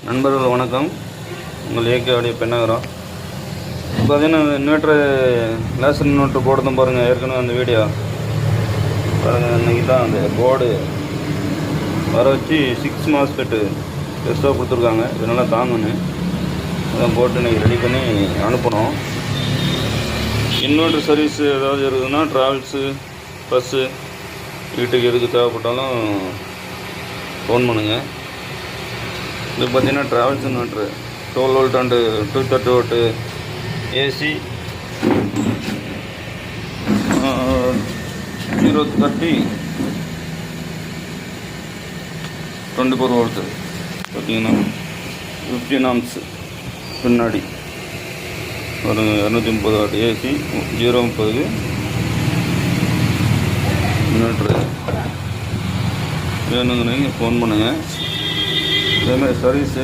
நண்பர்கள் வணக்கம். உங்கள் ஏகேவுடைய பெண்ணகரம். இப்போ பார்த்தீங்கன்னா இன்வெர்ட்ரு லேசர் இன்வெர்ட்ரு போடுறதும் பாருங்கள். ஏற்கனவே அந்த வீடியோ பாருங்கள். இன்றைக்கி தான் அந்த போர்டு வர வச்சு 6 மாஸ்பெட்டு பெருசாக கொடுத்துருக்காங்க. இதனால் தாங்கணும் அதான் போட்டு இன்றைக்கி ரெடி பண்ணி அனுப்பணும். இன்வெர்ட்ரு சர்வீஸ் ஏதாவது இருக்குதுன்னா ட்ராவல்ஸு பஸ்ஸு வீட்டுக்கு எதுக்கு தேவைப்பட்டாலும் ஃபோன் பண்ணுங்கள். இது பார்த்தீங்கன்னா travels inverter 12 volt and 230 volt AC 030 24 volt பார்த்தீங்கன்னா 15 ஆம்ஸ் பின்னாடி ஒரு 230 வாட் ஏசி 030 இன்வெர்ட்ரு வேணுங்கிறீங்க ஃபோன் பண்ணுங்கள். இதேமாதிரி சர்வீஸு